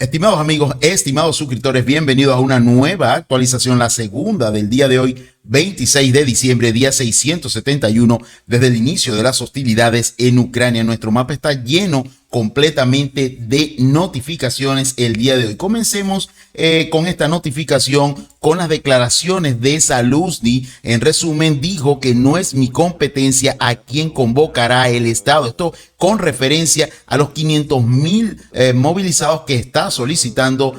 Estimados amigos, estimados suscriptores, bienvenidos a una nueva actualización, la segunda del día de hoy, 26 de diciembre, día 671, desde el inicio de las hostilidades en Ucrania. Nuestro mapa está lleno completamente de notificaciones el día de hoy. Comencemos con esta notificación, con las declaraciones de Zaluzny. En resumen, dijo que no es mi competencia a quien convocará el Estado. Esto con referencia a los 500,000 movilizados que está solicitando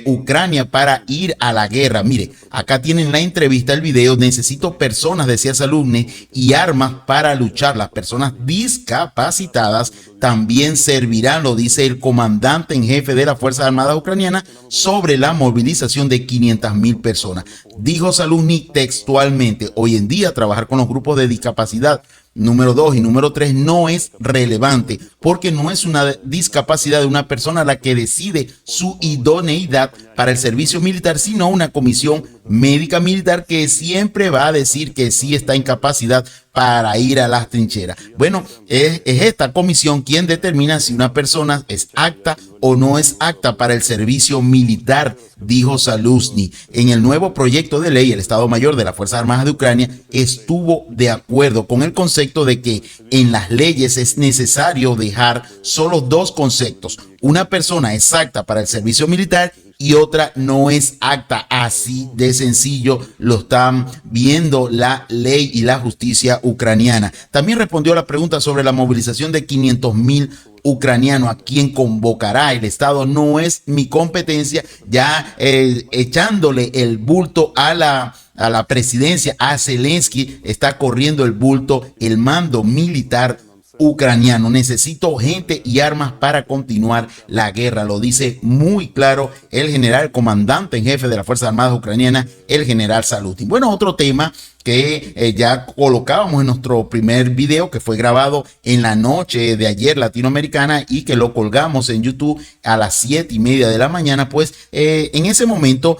Ucrania para ir a la guerra. Mire, acá tienen la entrevista, el video. Necesito personas, decía Zaluzny, y armas para luchar. Las personas discapacitadas también servirán, lo dice el comandante en jefe de las Fuerzas Armadas Ucranianas, sobre la movilización de 500,000 personas. Dijo Zaluzny textualmente: hoy en día trabajar con los grupos de discapacidad número 2 y número 3 no es relevante, porque no es una discapacidad de una persona la que decide su idoneidad para el servicio militar, sino una comisión médica militar que siempre va a decir que sí está en capacidad para ir a las trincheras. Bueno, es esta comisión quien determina si una persona es apta o no es apta para el servicio militar, dijo Zaluzny. En el nuevo proyecto de ley, el Estado Mayor de las Fuerzas Armadas de Ucrania estuvo de acuerdo con el concepto de que en las leyes es necesario dejar solo dos conceptos: una persona es apta para el servicio militar y otra no es apta. Así de sencillo lo están viendo la ley y la justicia ucraniana. También respondió a la pregunta sobre la movilización de 500,000 ucranianos, a quien convocará el Estado. No es mi competencia, ya echándole el bulto a la presidencia, a Zelensky, está corriendo el bulto el mando militar ucraniano. Necesito gente y armas para continuar la guerra, lo dice muy claro el general comandante en jefe de las Fuerzas Armadas Ucranianas, el general Zaluzny. Bueno, otro tema que ya colocábamos en nuestro primer video, que fue grabado en la noche de ayer latinoamericana y que lo colgamos en YouTube a las 7:30 de la mañana, pues en ese momento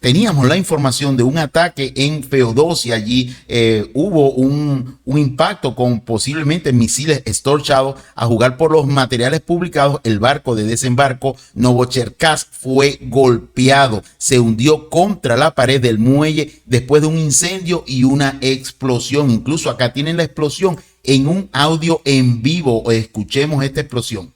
teníamos la información de un ataque en Feodosia. Allí hubo un impacto con posiblemente misiles Storm Shadow. A jugar por los materiales publicados, el barco de desembarco Novocherkassk fue golpeado. Se hundió contra la pared del muelle después de un incendio y una explosión. Incluso acá tienen la explosión en un audio en vivo. Escuchemos esta explosión.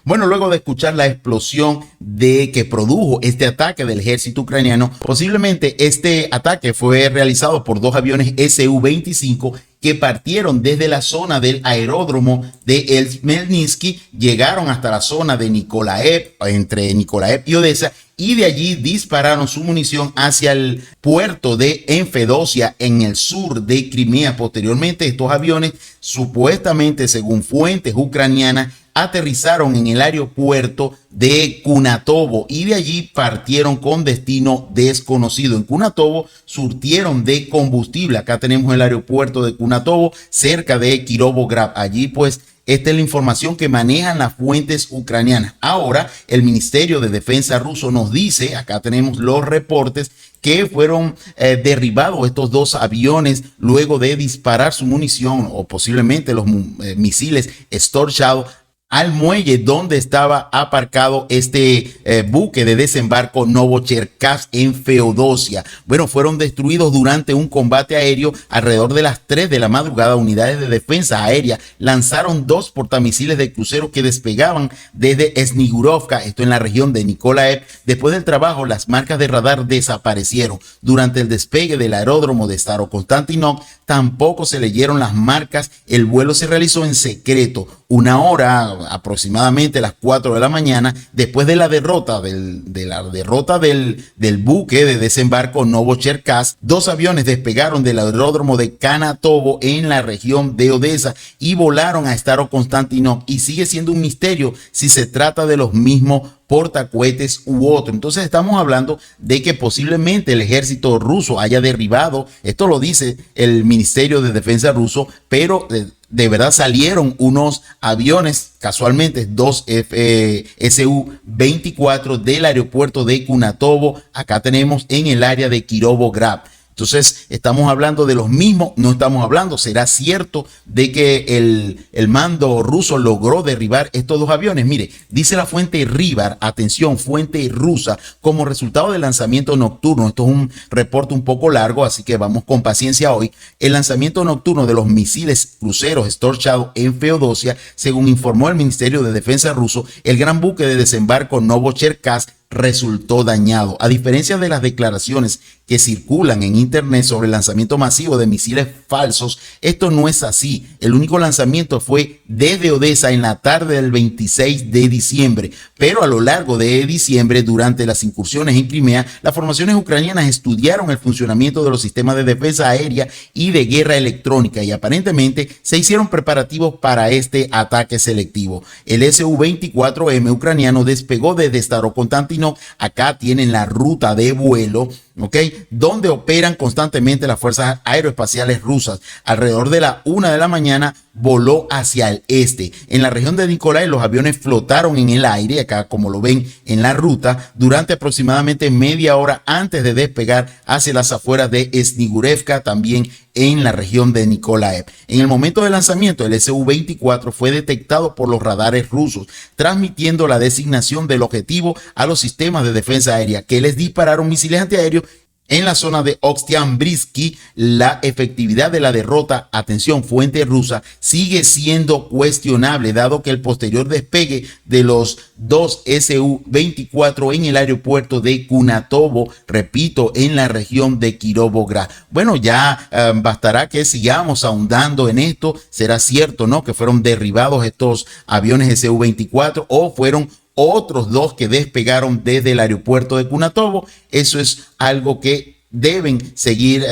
Bueno, luego de escuchar la explosión que produjo este ataque del ejército ucraniano, posiblemente este ataque fue realizado por dos aviones Su-25 que partieron desde la zona del aeródromo de Khmelnytskyi, llegaron hasta la zona de Nikolaev, entre Nikolaev y Odessa, y de allí dispararon su munición hacia el puerto de Feodosia en el sur de Crimea. Posteriormente, estos aviones, supuestamente según fuentes ucranianas, aterrizaron en el aeropuerto de Kunatovo y de allí partieron con destino desconocido. En Kunatovo surtieron de combustible. Acá tenemos el aeropuerto de Kunatovo, cerca de Kirovograd. Allí pues esta es la información que manejan las fuentes ucranianas. Ahora el Ministerio de Defensa ruso nos dice, acá tenemos los reportes, que fueron derribados estos dos aviones luego de disparar su munición o posiblemente los misiles Storm Shadow al muelle donde estaba aparcado este buque de desembarco Novocherkassk en Feodosia. Bueno, fueron destruidos durante un combate aéreo alrededor de las 3 de la madrugada. Unidades de defensa aérea lanzaron dos portamisiles de crucero que despegaban desde Snigurovka, esto en la región de Nikolaev. Después del trabajo, las marcas de radar desaparecieron. Durante el despegue del aeródromo de Starokonstantinov tampoco se leyeron las marcas. El vuelo se realizó en secreto. Una hora, aproximadamente a las 4 de la mañana, después de la derrota del buque de desembarco Novocherkassk, dos aviones despegaron del aeródromo de Kanatovo en la región de Odessa y volaron a Starokonstantinov, y sigue siendo un misterio si se trata de los mismos portacohetes u otro. Entonces estamos hablando de que posiblemente el ejército ruso haya derribado, esto lo dice el Ministerio de Defensa ruso, pero de verdad salieron unos aviones, casualmente dos Su-24 del aeropuerto de Cunatovo. Acá tenemos en el área de Kirovograd. Entonces, estamos hablando de los mismos, no estamos hablando, ¿será cierto de que el mando ruso logró derribar estos dos aviones? Mire, dice la fuente Rivar, atención, fuente rusa, como resultado del lanzamiento nocturno, esto es un reporte un poco largo, así que vamos con paciencia hoy, el lanzamiento nocturno de los misiles cruceros Storm Shadow en Feodosia, según informó el Ministerio de Defensa ruso, el gran buque de desembarco Novocherkassk resultó dañado. A diferencia de las declaraciones que circulan en internet sobre el lanzamiento masivo de misiles falsos, esto no es así. El único lanzamiento fue desde Odessa en la tarde del 26 de diciembre, pero a lo largo de diciembre, durante las incursiones en Crimea, las formaciones ucranianas estudiaron el funcionamiento de los sistemas de defensa aérea y de guerra electrónica y aparentemente se hicieron preparativos para este ataque selectivo. El Su-24M ucraniano despegó desde Starokonstantinov. Acá tienen la ruta de vuelo, ¿ok? Donde operan constantemente las fuerzas aeroespaciales rusas. Alrededor de la 1 de la mañana voló hacia el este. En la región de Nikolai los aviones flotaron en el aire, acá como lo ven en la ruta, durante aproximadamente media hora antes de despegar hacia las afueras de Snigurevka, también en la región de Nikolaev. En el momento del lanzamiento, el Su-24 fue detectado por los radares rusos, transmitiendo la designación del objetivo a los sistemas de defensa aérea, que les dispararon misiles antiaéreos. En la zona de Oktyabrskyi, la efectividad de la derrota, atención, fuente rusa, sigue siendo cuestionable, dado que el posterior despegue de los dos Su-24 en el aeropuerto de Cunatovo, repito, en la región de Kirovograd. Bueno, ya bastará que sigamos ahondando en esto. ¿Será cierto, no, que fueron derribados estos aviones Su-24 o fueron otros dos que despegaron desde el aeropuerto de Cunatovo? Eso es algo que deben seguir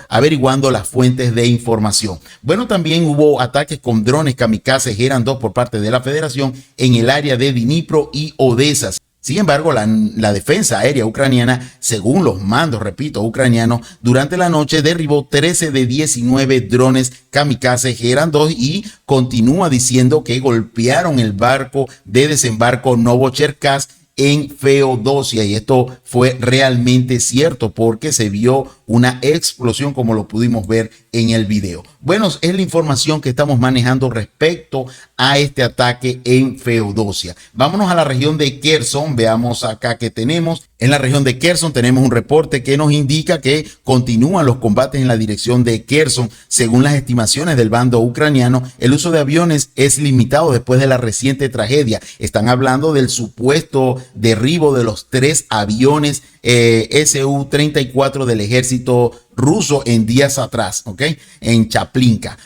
averiguando las fuentes de información. Bueno, también hubo ataques con drones kamikaze Geran 2 por parte de la Federación en el área de Dnipro y Odessa. Sin embargo, la defensa aérea ucraniana, según los mandos, repito, ucranianos, durante la noche derribó 13 de 19 drones kamikaze Geran 2 y continúa diciendo que golpearon el barco de desembarco Novocherkassk en Feodosia, y esto fue realmente cierto porque se vio una explosión como lo pudimos ver en el video. Bueno, es la información que estamos manejando respecto a este ataque en Feodosia. Vámonos a la región de Kherson. Veamos acá que tenemos. En la región de Kherson tenemos un reporte que nos indica que continúan los combates en la dirección de Kherson. Según las estimaciones del bando ucraniano, el uso de aviones es limitado después de la reciente tragedia. Están hablando del supuesto derribo de los 3 aviones Su-34 del ejército ruso en días atrás, ¿ok? En Chaplinka.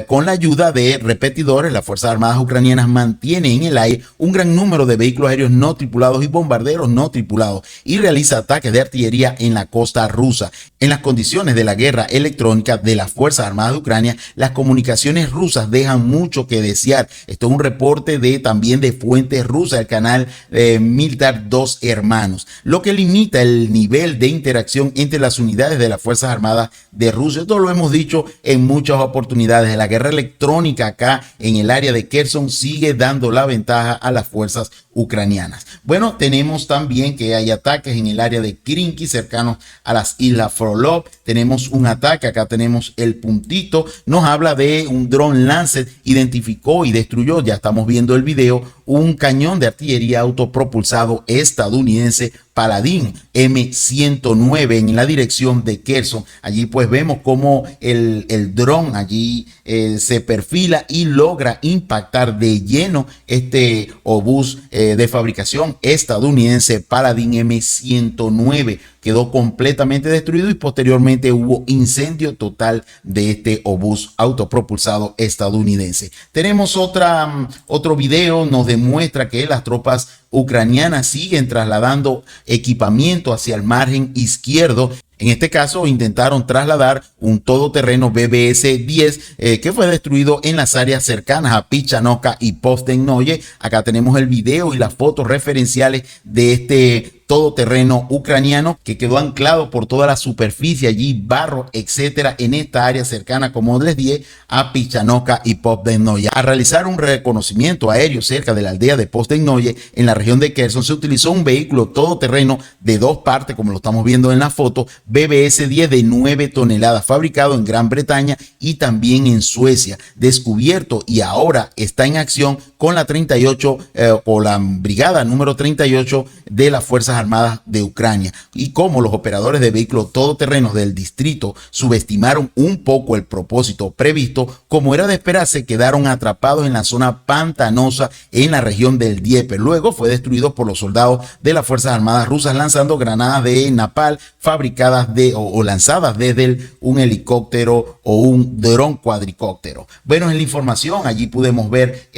Con la ayuda de repetidores, las Fuerzas Armadas ucranianas mantienen en el aire un gran número de vehículos aéreos no tripulados y bombarderos no tripulados y realiza ataques de artillería en la costa rusa. En las condiciones de la guerra electrónica de las Fuerzas Armadas de Ucrania, las comunicaciones rusas dejan mucho que desear. Esto es un reporte también de fuentes rusas, el canal Militar Dos Hermanos, lo que limita el nivel de interacción entre las unidades de las Fuerzas Armadas de Rusia. Esto lo hemos dicho en muchas oportunidades. La guerra electrónica acá en el área de Kherson sigue dando la ventaja a las fuerzas ucranianas. Bueno, tenemos también que hay ataques en el área de Krinky, cercanos a las islas Frolov. Tenemos un ataque, acá tenemos el puntito, nos habla de un dron Lancet, identificó y destruyó, ya estamos viendo el video, un cañón de artillería autopropulsado estadounidense Paladin M109 en la dirección de Kherson. Allí pues vemos cómo el dron allí se perfila y logra impactar de lleno este obús de fabricación estadounidense Paladin M109. Quedó completamente destruido y posteriormente hubo incendio total de este obús autopropulsado estadounidense. Tenemos otro video, nos demuestra que las tropas ucranianas siguen trasladando equipamiento hacia el margen izquierdo. En este caso intentaron trasladar un todoterreno BBS-10 que fue destruido en las áreas cercanas a Pichanovka y Postenoye. Acá tenemos el video y las fotos referenciales de este todoterreno ucraniano que quedó anclado por toda la superficie allí, barro, etcétera, en esta área cercana, como les dije, a Pichanovka y Podvenoye. A realizar un reconocimiento aéreo cerca de la aldea de Podvenoye, en la región de Kherson, se utilizó un vehículo todoterreno de dos partes, como lo estamos viendo en la foto, BBS-10 de 9 toneladas, fabricado en Gran Bretaña y también en Suecia, descubierto y ahora está en acción con la 38 o la brigada número 38 de las Fuerzas Armadas de Ucrania. Y como los operadores de vehículos todoterrenos del distrito subestimaron un poco el propósito previsto, como era de esperar, se quedaron atrapados en la zona pantanosa en la región del Dnieper. Luego fue destruido por los soldados de las Fuerzas Armadas rusas lanzando granadas de napalm fabricadas o lanzadas desde un helicóptero o un dron cuadricóptero. Bueno, en la información allí pudimos ver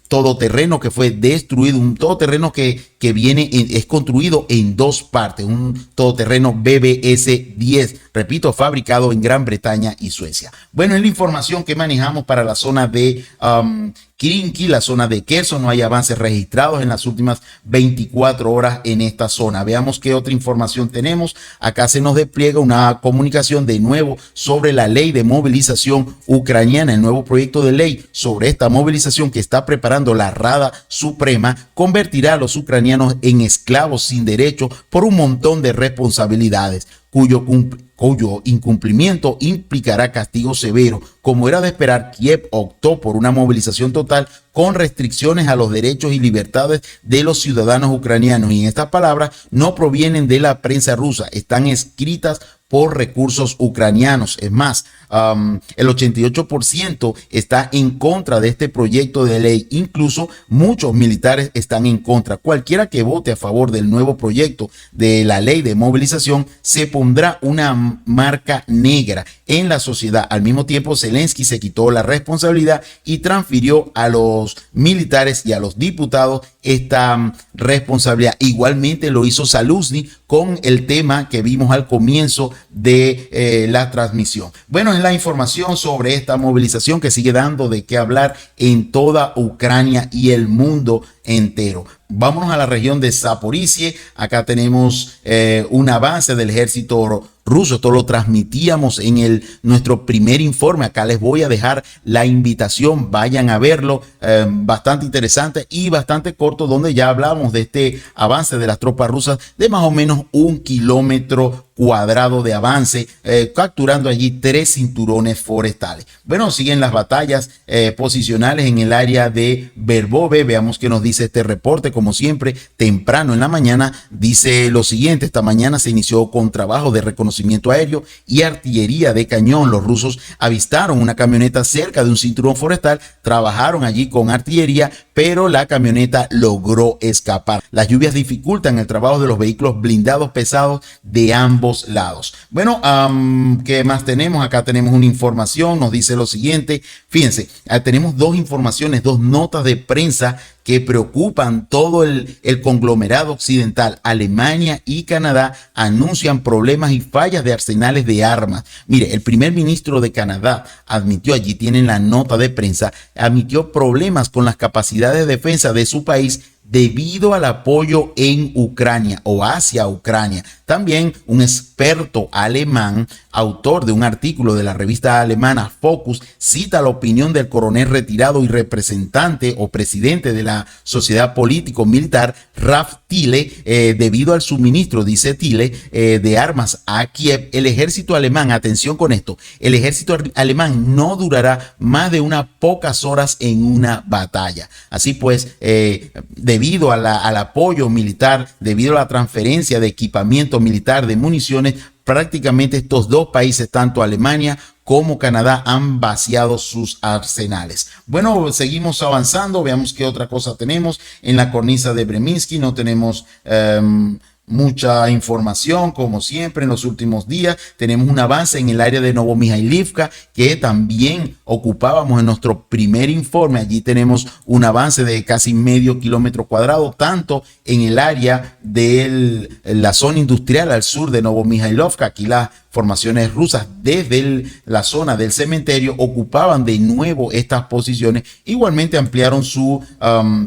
todoterreno que fue destruido, un todoterreno que es construido en dos partes, un todoterreno BBS-10, repito, fabricado en Gran Bretaña y Suecia. Bueno, en la información que manejamos para la zona de Krinky, la zona de Kherson, no hay avances registrados en las últimas 24 horas en esta zona. Veamos qué otra información tenemos. Acá se nos despliega una comunicación de nuevo sobre la ley de movilización ucraniana. El nuevo proyecto de ley sobre esta movilización que está preparando la Rada Suprema convertirá a los ucranianos en esclavos sin derecho por un montón de responsabilidades, cuyo incumplimiento implicará castigo severo. Como era de esperar, Kiev optó por una movilización total con restricciones a los derechos y libertades de los ciudadanos ucranianos. Y estas palabras no provienen de la prensa rusa, están escritas por recursos ucranianos. Es más, el 88% está en contra de este proyecto de ley. Incluso muchos militares están en contra. Cualquiera que vote a favor del nuevo proyecto de la ley de movilización se pondrá una marca negra en la sociedad. Al mismo tiempo, Zelensky se quitó la responsabilidad y transfirió a los militares y a los diputados esta responsabilidad. Igualmente lo hizo Zaluzny con el tema que vimos al comienzo de la transmisión. Bueno, en la información sobre esta movilización que sigue dando de qué hablar en toda Ucrania y el mundo entero. Vámonos a la región de Zaporizhia. Acá tenemos un avance del ejército ruso. Esto lo transmitíamos en nuestro primer informe. Acá les voy a dejar la invitación. Vayan a verlo. Bastante interesante y bastante corto, donde ya hablamos de este avance de las tropas rusas de más o menos 1 kilómetro cuadrado de avance, capturando allí 3 cinturones forestales. Bueno, siguen las batallas posicionales en el área de Verbove. Veamos qué nos dice este reporte. Como siempre, temprano en la mañana, dice lo siguiente: esta mañana se inició con trabajo de reconocimiento aéreo y artillería de cañón. Los rusos avistaron una camioneta cerca de un cinturón forestal, trabajaron allí con artillería, pero la camioneta logró escapar. Las lluvias dificultan el trabajo de los vehículos blindados pesados de ambos lados. Bueno, ¿qué más tenemos? Acá tenemos una información, nos dice lo siguiente. Fíjense, tenemos dos informaciones, dos notas de prensa que preocupan todo el conglomerado occidental. Alemania y Canadá anuncian problemas y fallas de arsenales de armas. Mire, el primer ministro de Canadá admitió, allí tienen la nota de prensa, admitió problemas con las capacidades de defensa de su país debido al apoyo en Ucrania o hacia Ucrania. También un experto alemán, autor de un artículo de la revista alemana Focus, cita la opinión del coronel retirado y representante o presidente de la sociedad político-militar Ralf Thiele. Debido al suministro, dice Thiele, de armas a Kiev, el ejército alemán, atención con esto, el ejército alemán no durará más de unas pocas horas en una batalla. Así pues, debido al apoyo militar, debido a la transferencia de equipamiento militar, de municiones, prácticamente estos dos países, tanto Alemania como Canadá, han vaciado sus arsenales. Bueno, seguimos avanzando. Veamos qué otra cosa tenemos en la cornisa de Breminsky. No tenemos mucha información, como siempre en los últimos días. Tenemos un avance en el área de Novomihailivka que también ocupábamos en nuestro primer informe. Allí tenemos un avance de casi medio kilómetro cuadrado, tanto en el área de la zona industrial al sur de Novomijailovka. Aquí las formaciones rusas desde la zona del cementerio ocupaban de nuevo estas posiciones. Igualmente ampliaron su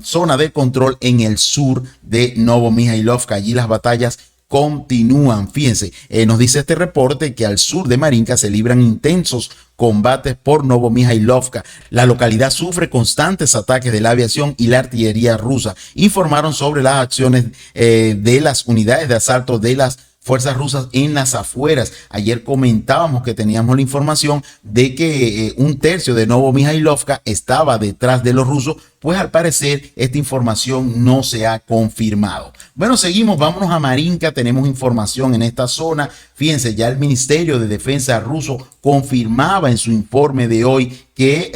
zona de control en el sur de Novomijailovka. Allí las batallas continúan. Fíjense, nos dice este reporte que al sur de Marinka se libran intensos combates por Novomijailovka. La localidad sufre constantes ataques de la aviación y la artillería rusa. Informaron sobre las acciones de las unidades de asalto de las fuerzas rusas en las afueras. Ayer comentábamos que teníamos la información de que un tercio de Novomijailovka estaba detrás de los rusos, pues al parecer esta información no se ha confirmado. Bueno, seguimos, vámonos a Marinka, tenemos información en esta zona. Fíjense, ya el Ministerio de Defensa ruso confirmaba en su informe de hoy que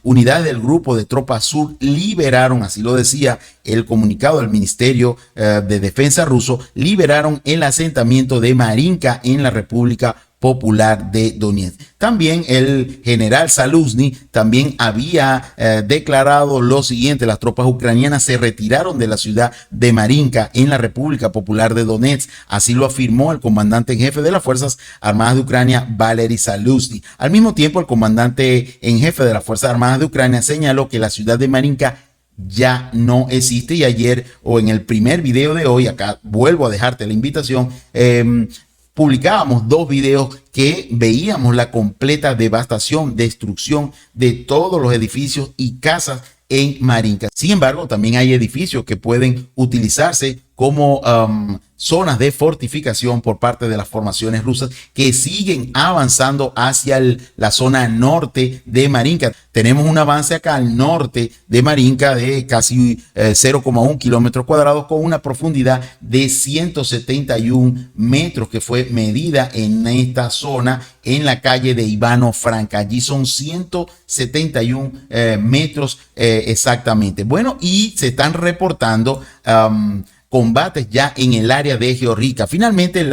unidades del Grupo de Tropas Sur liberaron, así lo decía el comunicado del Ministerio de Defensa ruso, liberaron el asentamiento de Marinka en la República Popular de Donetsk. También el general Zaluzny también había declarado lo siguiente: las tropas ucranianas se retiraron de la ciudad de Marinka en la República Popular de Donetsk. Así lo afirmó el comandante en jefe de las Fuerzas Armadas de Ucrania, Valery Zaluzny. Al mismo tiempo, el comandante en jefe de las Fuerzas Armadas de Ucrania señaló que la ciudad de Marinka ya no existe, y ayer, o en el primer video de hoy, acá vuelvo a dejarte la invitación, publicábamos dos videos que veíamos la completa devastación, destrucción de todos los edificios y casas en Marinka. Sin embargo, también hay edificios que pueden utilizarse como zonas de fortificación por parte de las formaciones rusas que siguen avanzando hacia la zona norte de Marinka. Tenemos un avance acá al norte de Marinka de casi 0,1 kilómetros cuadrados con una profundidad de 171 metros que fue medida en esta zona en la calle de Ivano Franca. Allí son 171 metros exactamente. Bueno, y se están reportando combates ya en el área de Georgivka. Finalmente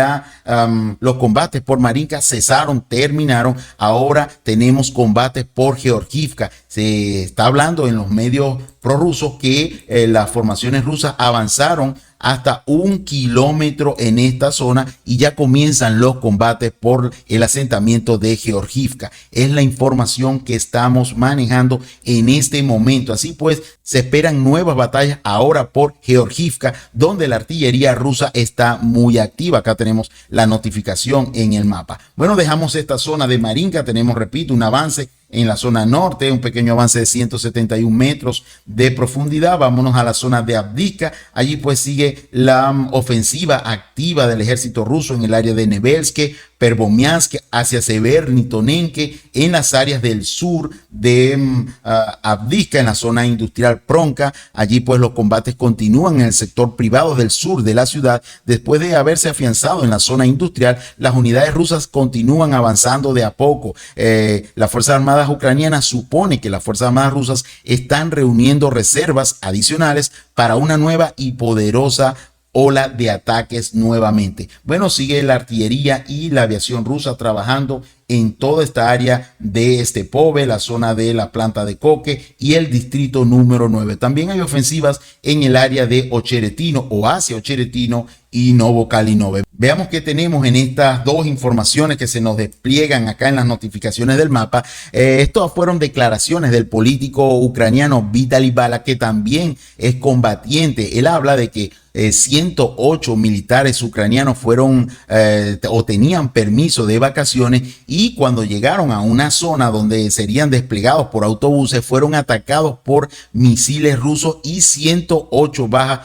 los combates por Marinka cesaron, terminaron. Ahora tenemos combates por Georgivka. Se está hablando en los medios prorrusos que las formaciones rusas avanzaron hasta 1 kilómetro en esta zona y ya comienzan los combates por el asentamiento de Georgivka. Es la información que estamos manejando en este momento. Así pues, se esperan nuevas batallas ahora por Georgivka, donde la artillería rusa está muy activa. Acá tenemos la notificación en el mapa. Bueno, dejamos esta zona de Marinka. Tenemos, repito, un avance en la zona norte, un pequeño avance de 171 metros de profundidad. Vámonos a la zona de Avdiivka. Allí pues sigue la ofensiva activa del ejército ruso en el área de Nevelske, Pervomiansk, hacia Severnitonenke, en las áreas del sur de Avdiivka, en la zona industrial Pronka. Allí pues los combates continúan en el sector privado del sur de la ciudad. Después de haberse afianzado en la zona industrial, las unidades rusas continúan avanzando de a poco. Las Fuerzas Armadas ucranianas supone que las Fuerzas Armadas rusas están reuniendo reservas adicionales para una nueva y poderosa ola de ataques nuevamente. Bueno, sigue la artillería y la aviación rusa trabajando en toda esta área de Stepove, la zona de la planta de Koke y el distrito número 9. También hay ofensivas en el área de Ocheretino o hacia Ocheretino y Novokalinove. Veamos qué tenemos en estas dos informaciones que se nos despliegan acá en las notificaciones del mapa. Estas fueron declaraciones del político ucraniano Vitaly Bala, que también es combatiente. Él habla de que 108 militares ucranianos fueron o tenían permiso de vacaciones, y cuando llegaron a una zona donde serían desplegados por autobuses, fueron atacados por misiles rusos y 108 bajas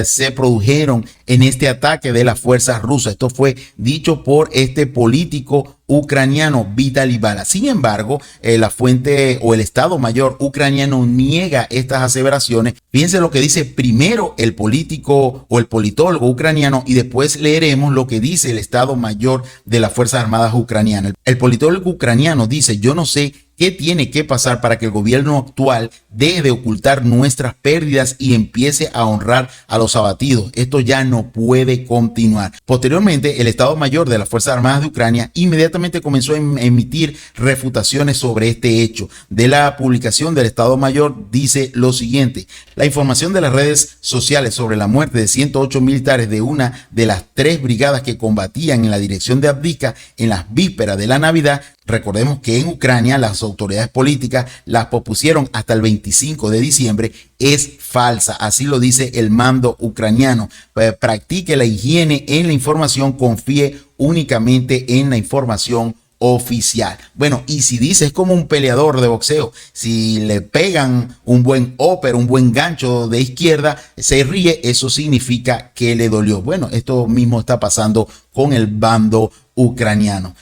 se produjeron en este ataque de las fuerzas rusas. Esto fue dicho por este político ucraniano Vitaly Bala. Sin embargo, la fuente o el Estado Mayor ucraniano niega estas aseveraciones. Fíjense lo que dice primero el político o el politólogo ucraniano y después leeremos lo que dice el Estado Mayor de las Fuerzas Armadas ucranianas. El politólogo ucraniano dice: yo no sé ¿qué tiene que pasar para que el gobierno actual deje de ocultar nuestras pérdidas y empiece a honrar a los abatidos. Esto ya no puede continuar. Posteriormente, el Estado Mayor de las Fuerzas Armadas de Ucrania inmediatamente comenzó a emitir refutaciones sobre este hecho. De la publicación del Estado Mayor dice lo siguiente: la información de las redes sociales sobre la muerte de 108 militares de una de las 3 brigadas que combatían en la dirección de Avdiivka en las vísperas de la Navidad. Recordemos que en Ucrania las autoridades políticas las pospusieron hasta el 25 de diciembre. Es falsa, así lo dice el mando ucraniano. Practique la higiene en la información, confíe únicamente en la información oficial. Bueno, y si dice, es como un peleador de boxeo, si le pegan un buen upper, un buen gancho de izquierda, se ríe, eso significa que le dolió. Bueno, esto mismo está pasando con el bando ucraniano.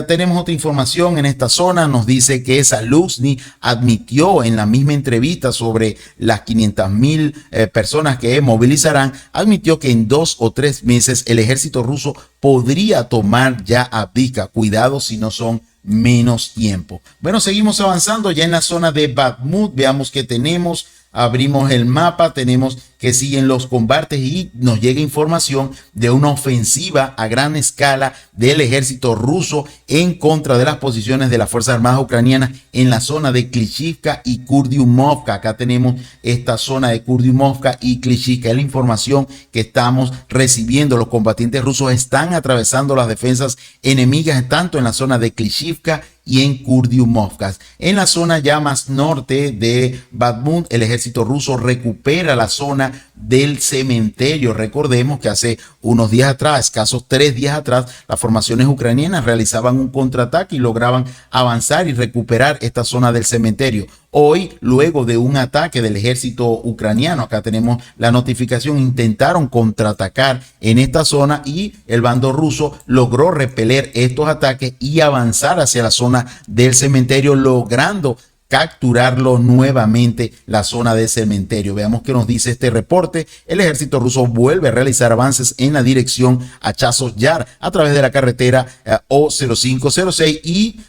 Tenemos otra información en esta zona. Nos dice que Zaluzny admitió en la misma entrevista sobre las 500,000 personas que movilizarán, admitió que en 2 o 3 meses el ejército ruso podría tomar ya Avdiivka. Cuidado si no son menos tiempo. Bueno, seguimos avanzando ya en la zona de Bakhmut. Veamos que tenemos. Abrimos el mapa, tenemos que siguen los combates y nos llega información de una ofensiva a gran escala del ejército ruso en contra de las posiciones de las Fuerzas Armadas ucranianas en la zona de Klishchiivka y Kurdyumovka. Acá tenemos esta zona de Kurdyumovka y Klishchiivka. Es la información que estamos recibiendo. Los combatientes rusos están atravesando las defensas enemigas tanto en la zona de Klishchiivka y en Kurdyumovka. En la zona ya más norte de Bakhmut, el ejército ruso recupera la zona del cementerio. Recordemos que hace unos días atrás, escasos 3 días atrás, las formaciones ucranianas realizaban un contraataque y lograban avanzar y recuperar esta zona del cementerio. Hoy, luego de un ataque del ejército ucraniano, acá tenemos la notificación, intentaron contraatacar en esta zona y el bando ruso logró repeler estos ataques y avanzar hacia la zona del cementerio, logrando capturarlo nuevamente la zona del cementerio. Veamos qué nos dice este reporte. El ejército ruso vuelve a realizar avances en la dirección a Chasiv Yar a través de la carretera O0506 y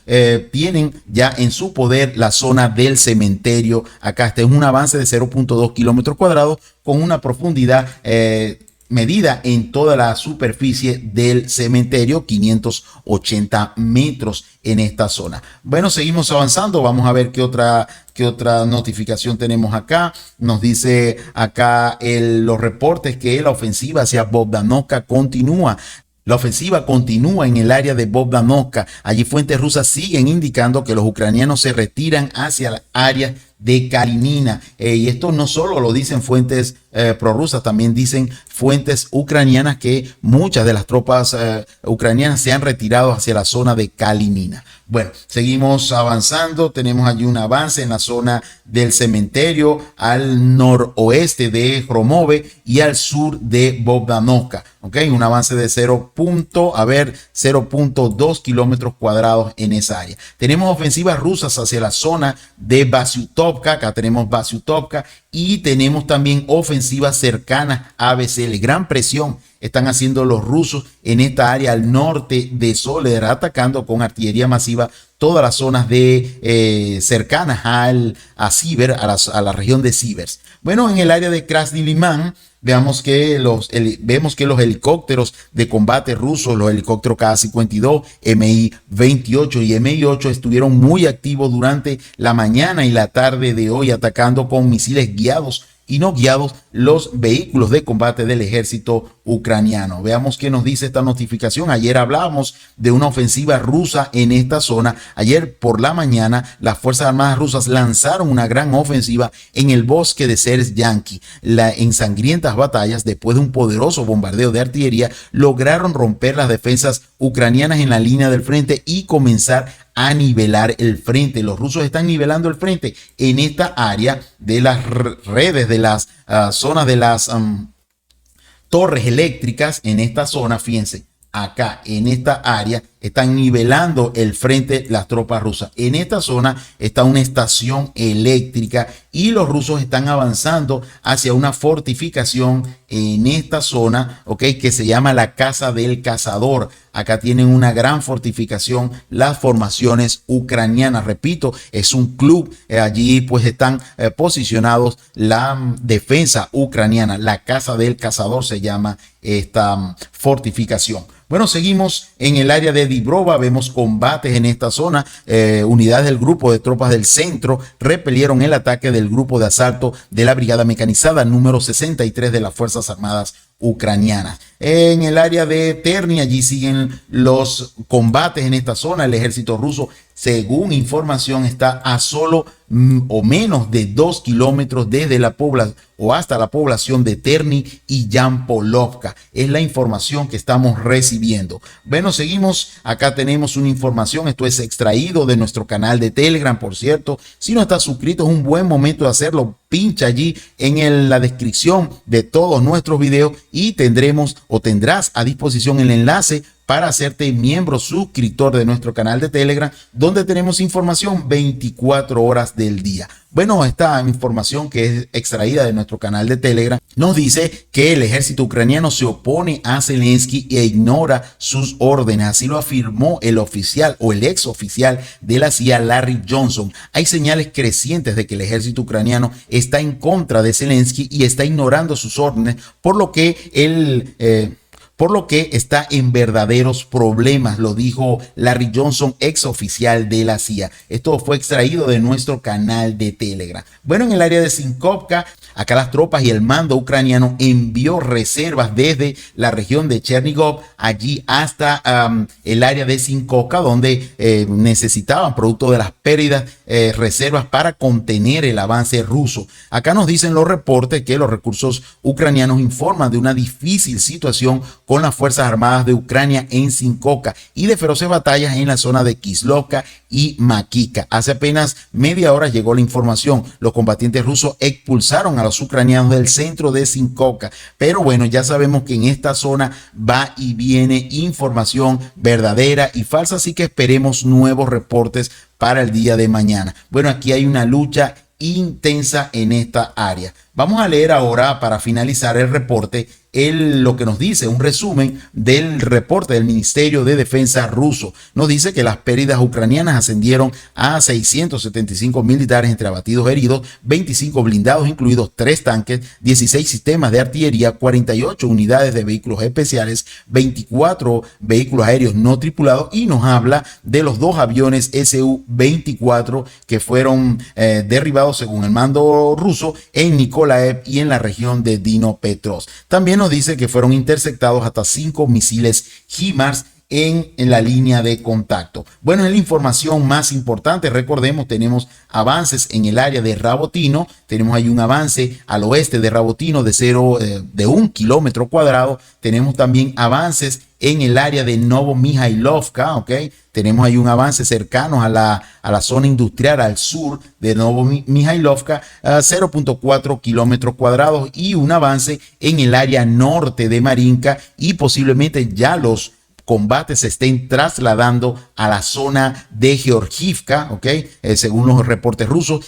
tienen ya en su poder la zona del cementerio. Acá este es un avance de 0.2 kilómetros cuadrados con una profundidad medida en toda la superficie del cementerio, 580 metros en esta zona. Bueno, seguimos avanzando. Vamos a ver qué otra notificación tenemos acá. Nos dice acá los reportes que la ofensiva hacia Bogdanovka continúa. La ofensiva continúa en el área de Bogdanovka. Allí fuentes rusas siguen indicando que los ucranianos se retiran hacia la área de Kalinina. Y esto no solo lo dicen fuentes prorrusas, también dicen fuentes ucranianas que muchas de las tropas ucranianas se han retirado hacia la zona de Kalinina. Bueno, seguimos avanzando. Tenemos allí un avance en la zona del cementerio al noroeste de Hromove y al sur de Bogdanovka. Ok, un avance de 0.2 kilómetros cuadrados en esa área. Tenemos ofensivas rusas hacia la zona de Basiutovka. Acá tenemos Basiutovka y tenemos también ofensivas cercanas a Bezele. Gran presión están haciendo los rusos en esta área al norte de Soledar, atacando con artillería masiva todas las zonas cercanas a Siver, a la región de Sivers. Bueno, en el área de Krasny Liman, vemos que los helicópteros de combate rusos, los helicópteros Ka-52, Mi-28 y Mi-8 estuvieron muy activos durante la mañana y la tarde de hoy, atacando con misiles guiados y no guiados los vehículos de combate del ejército ucraniano. Veamos qué nos dice esta notificación. Ayer hablábamos de una ofensiva rusa en esta zona. Ayer por la mañana las Fuerzas Armadas rusas lanzaron una gran ofensiva en el bosque de Serzyanki. En sangrientas batallas, después de un poderoso bombardeo de artillería, lograron romper las defensas ucranianas en la línea del frente y comenzar a nivelar el frente. Los rusos están nivelando el frente en esta área de las redes, de las zonas de las torres eléctricas. En esta zona, fíjense, acá en esta área están nivelando el frente las tropas rusas. En esta zona está una estación eléctrica y los rusos están avanzando hacia una fortificación en esta zona, que se llama la Casa del Cazador. Acá tienen una gran fortificación las formaciones ucranianas. Repito, es un club. Allí pues están posicionados la defensa ucraniana. La Casa del Cazador se llama esta fortificación. Bueno, seguimos en el área de Dibrova, vemos combates en esta zona. Unidades del grupo de tropas del centro repelieron el ataque del grupo de asalto de la brigada mecanizada número 63 de las Fuerzas Armadas ucranianas. En el área de Terni, allí siguen los combates en esta zona. El ejército ruso, según información, está a solo o menos de 2 kilómetros desde la población o hasta la población de Terni y Yampolovka. Es la información que estamos recibiendo. Bueno, seguimos. Acá tenemos una información. Esto es extraído de nuestro canal de Telegram, por cierto. Si no estás suscrito, es un buen momento de hacerlo. Pincha allí en la descripción de todos nuestros videos y tendrás a disposición el enlace para hacerte miembro suscriptor de nuestro canal de Telegram, donde tenemos información 24 horas del día. Bueno, esta información que es extraída de nuestro canal de Telegram nos dice que el ejército ucraniano se opone a Zelensky e ignora sus órdenes. Así lo afirmó el oficial o el ex oficial de la CIA, Larry Johnson. Hay señales crecientes de que el ejército ucraniano está en contra de Zelensky y está ignorando sus órdenes, por lo que está en verdaderos problemas, lo dijo Larry Johnson, ex oficial de la CIA. Esto fue extraído de nuestro canal de Telegram. Bueno, en el área de Sinkovka, acá las tropas y el mando ucraniano envió reservas desde la región de Chernigov allí hasta el área de Sinkovka, donde necesitaban, producto de las pérdidas, reservas para contener el avance ruso. Acá nos dicen los reportes que los recursos ucranianos informan de una difícil situación con las Fuerzas Armadas de Ucrania en Sinkovka y de feroces batallas en la zona de Kislovka y Makivka. Hace apenas media hora llegó la información. Los combatientes rusos expulsaron a los ucranianos del centro de Sinkovka. Pero bueno, ya sabemos que en esta zona va y viene información verdadera y falsa, así que esperemos nuevos reportes para el día de mañana. Bueno, aquí hay una lucha intensa en esta área. Vamos a leer ahora, para finalizar el reporte, lo que nos dice, un resumen del reporte del Ministerio de Defensa ruso. Nos dice que las pérdidas ucranianas ascendieron a 675 militares entre abatidos, heridos, 25 blindados, incluidos 3 tanques, 16 sistemas de artillería, 48 unidades de vehículos especiales, 24 vehículos aéreos no tripulados, y nos habla de los 2 aviones Su-24 que fueron derribados según el mando ruso en Nikolaev y en la región de Dnipropetrovsk. También nos dice que fueron interceptados hasta 5 misiles HIMARS en la línea de contacto. Bueno, en la información más importante, recordemos, tenemos avances en el área de Rabotino. Tenemos ahí un avance al oeste de Rabotino de 1 kilómetro cuadrado. Tenemos también avances en el área de Novomihailovka, Tenemos ahí un avance cercano a la zona industrial al sur de Novomihailovka, 0.4 kilómetros cuadrados, y un avance en el área norte de Marinka, y posiblemente ya los combates se estén trasladando a la zona de Georgivka, según los reportes rusos.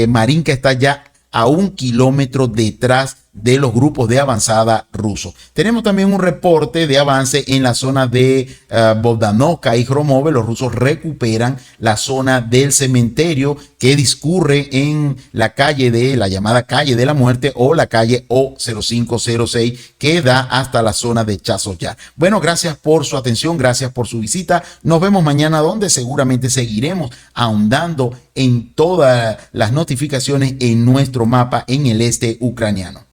Marinka está ya a 1 kilómetro detrás de los grupos de avanzada rusos. Tenemos también un reporte de avance en la zona de Bogdanovka y Kromove. Los rusos recuperan la zona del cementerio que discurre en la llamada calle de la muerte, o la calle O0506, que da hasta la zona de Chasiv-Yar. Bueno, gracias por su atención, gracias por su visita. Nos vemos mañana, donde seguramente seguiremos ahondando en todas las notificaciones en nuestro mapa en el este ucraniano.